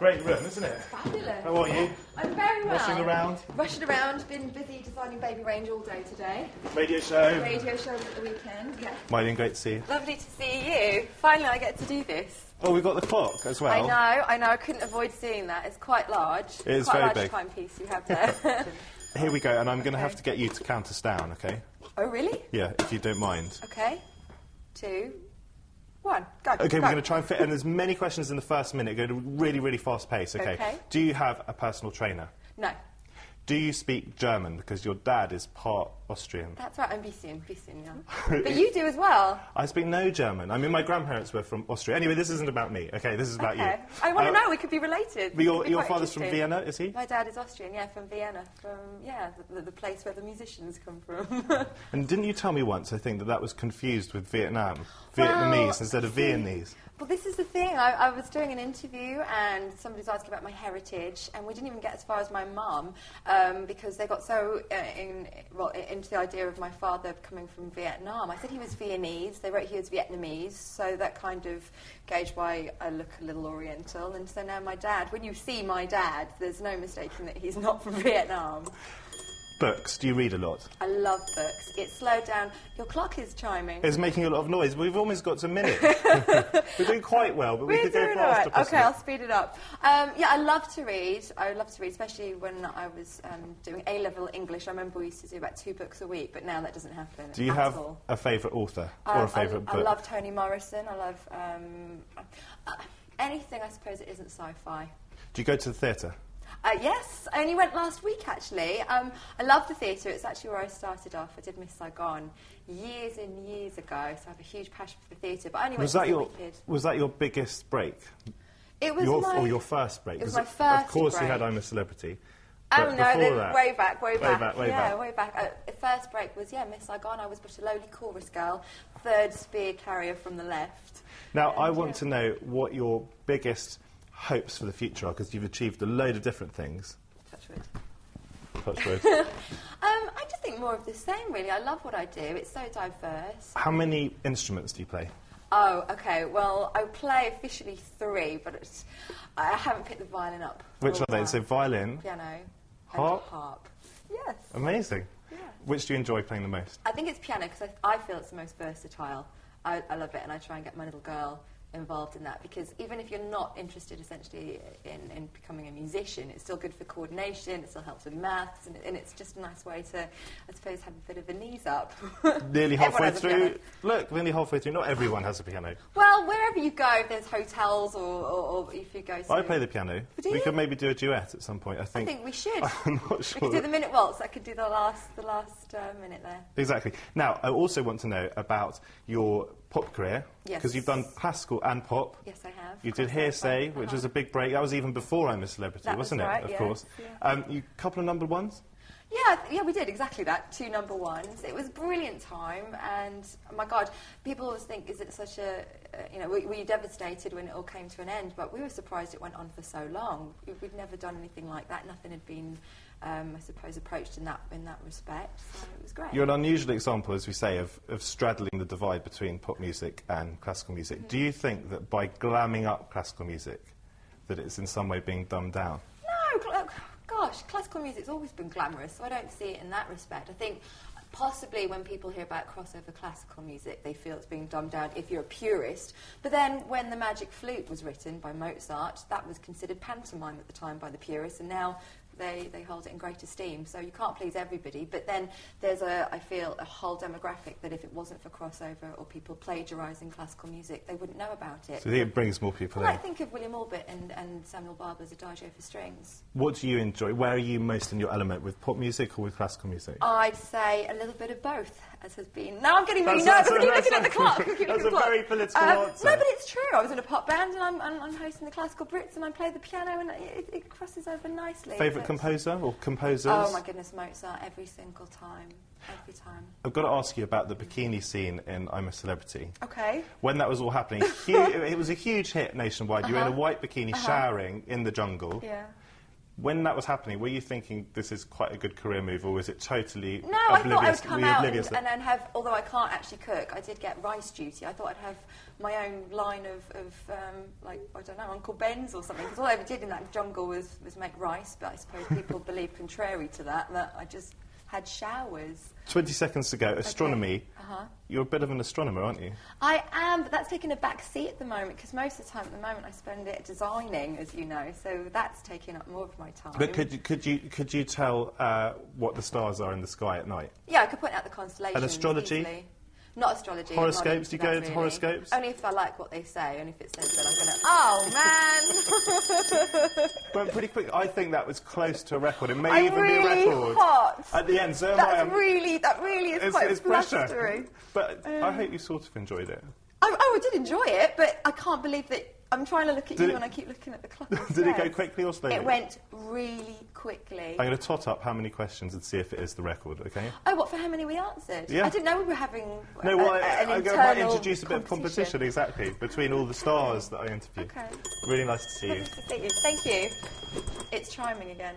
Great room, isn't it? Fabulous. How are you? I'm very well. Rushing around? Been busy designing Baby Range all day today. Radio show? Radio shows at the weekend, yeah. Myleene, great to see you. Lovely to see you. Finally I get to do this. Oh, we've got the clock as well. I know, I couldn't avoid seeing that. It's quite large. It is quite very a large big. timepiece you have there. Here we go, and I'm going to have to get you to count us down, okay? Oh, really? Yeah, if you don't mind. Okay. 2, 1, go. Okay, go. we're going to try and fit in as many questions in the first minute, go at a really, really fast pace, okay? Do you have a personal trainer? No. Do you speak German? Because your dad is part Austrian. That's right, I'm bisschen, yeah. But you do as well. I speak no German. I mean, my grandparents were from Austria. Anyway, this isn't about me, okay? This is about you. I want to know, we could be related. But your father's from Vienna, is he? My dad is Austrian, yeah, from Vienna. From, yeah, the place where the musicians come from. And didn't you tell me once, I think, that was confused with Vietnam? Vietnamese instead of Viennese? Well, this is the thing. I was doing an interview and somebody was asking about my heritage, and we didn't even get as far as my mum because they got so into the idea of my father coming from Vietnam. I said he was Viennese. They wrote he was Vietnamese, so that kind of gauged why I look a little Oriental. And so now my dad, when you see my dad, there's no mistaking that he's not from Vietnam. Books. Do you read a lot? I love books. It's slowed down. Your clock is chiming. It's making a lot of noise. We've almost got to a minute. We're doing quite well, but we could go faster. Right. Okay, I'll speed it up. Yeah, I love to read. I love to read, especially when I was doing A-level English. I remember we used to do about 2 books a week, but now that doesn't happen. Do you have a favourite author or a favourite book? I love Toni Morrison. I love anything, I suppose, that isn't sci-fi. Do you go to the theatre? Yes, I only went last week, actually. I love the theatre. It's actually where I started off. I did Miss Saigon years and years ago, so I have a huge passion for the theatre. But I only went as a wee kid. Was that your biggest break? It was or your first break? It was my first Of course break. you had I'm a Celebrity. Oh, no, way back. Way back. The first break was, Miss Saigon. I was but a lowly chorus girl, 3rd spear carrier from the left. Now, I want to know what your biggest hopes for the future are, because you've achieved a load of different things. Touch wood. Touch wood. I just think more of the same, really. I love what I do. It's so diverse. How many instruments do you play? Oh, okay. Well, I play officially 3, but I haven't picked the violin up. Which are they? So violin, piano, harp. And harp. Yes. Amazing. Yeah. Which do you enjoy playing the most? I think it's piano because I feel it's the most versatile. I love it, and I try and get my little girl involved in that, because even if you're not interested essentially in becoming a musician, it's still good for coordination, it still helps with maths, and it's just a nice way to, I suppose, have a bit of a knees up. Nearly halfway through. Look, nearly halfway through. Not everyone has a piano. Well, wherever you go, if there's hotels or if you go... I play the piano. We could maybe do a duet at some point, I think. I think we should. I'm not sure. We could do the minute waltz. I could do the last minute there. Exactly. Now, I also want to know about your pop career, because you've done classical and pop. Yes, I have. You did Hearsay, which was a big break. That was even before I'm a Celebrity, wasn't it? Right, of course. Yeah. You couple of number ones? Yeah, we did exactly that. 2 number ones. It was a brilliant time, and oh my God, people always think, is it such a, were you devastated when it all came to an end? But we were surprised it went on for so long. We'd never done anything like that. Nothing had been, I suppose, approached in that respect. So it was great. You're an unusual example, as we say, of straddling the divide between pop music and classical music. Mm-hmm. Do you think that by glamming up classical music, that it's in some way being dumbed down? No, gosh, classical music's always been glamorous, so I don't see it in that respect. I think possibly when people hear about crossover classical music, they feel it's being dumbed down if you're a purist. But then when the Magic Flute was written by Mozart, that was considered pantomime at the time by the purists, and now they hold it in great esteem. So you can't please everybody, but then there's I feel, a whole demographic that if it wasn't for crossover or people plagiarising classical music, they wouldn't know about it. So I think it brings more people in. I think of William Orbit and Samuel Barber's Adagio for Strings. What do you enjoy? Where are you most in your element, with pop music or with classical music? I'd say a little bit of both, as has been... Now I'm getting really nervous. I keep looking at the clock. That's a very political answer. No, but it's true. I was in a pop band, and I'm hosting the Classical Brits, and I play the piano, and it crosses over nicely. Favourite composer or composers? Oh, my goodness, Mozart, every single time. Every time. I've got to ask you about the bikini scene in I'm a Celebrity. Okay. When that was all happening, it was a huge hit nationwide. You were in a white bikini showering in the jungle. Yeah. When that was happening, were you thinking this is quite a good career move, or was it totally No, I thought I would were come you out oblivious and then have, although I can't actually cook, I did get rice duty. I thought I'd have my own line of like, I don't know, Uncle Ben's or something, because all I ever did in that jungle was make rice, but I suppose people believe contrary to that I just had showers. 20 seconds to go. Astronomy. Okay. You're a bit of an astronomer, aren't you? I am, but that's taking a back seat at the moment, because most of the time at the moment I spend it designing, as you know, so that's taking up more of my time. But could you tell what the stars are in the sky at night? Yeah, I could point out the constellations. And astrology? Easily. Not astrology. Horoscopes? Do you go into really. horoscopes? Only if I like what they say. Only if it says that I'm going to... Oh, man! But pretty quick, I think that was close to a record. It may I'm even really be a record. hot. At the end, so That really is quite pressure. flustering. But I hope you sort of enjoyed it. I did enjoy it, but I can't believe that... I'm trying to look at you and I keep looking at the clock. Did it go quickly or slowly? It went really quickly. I'm going to tot up how many questions and see if it is the record, okay? Oh, what, for how many we answered? Yeah. I didn't know we were having No, well, an I'm going internal to introduce a bit of competition, exactly, between all the stars that I interview. Okay. Really nice to see you. Lovely to see you. Thank you. It's chiming again.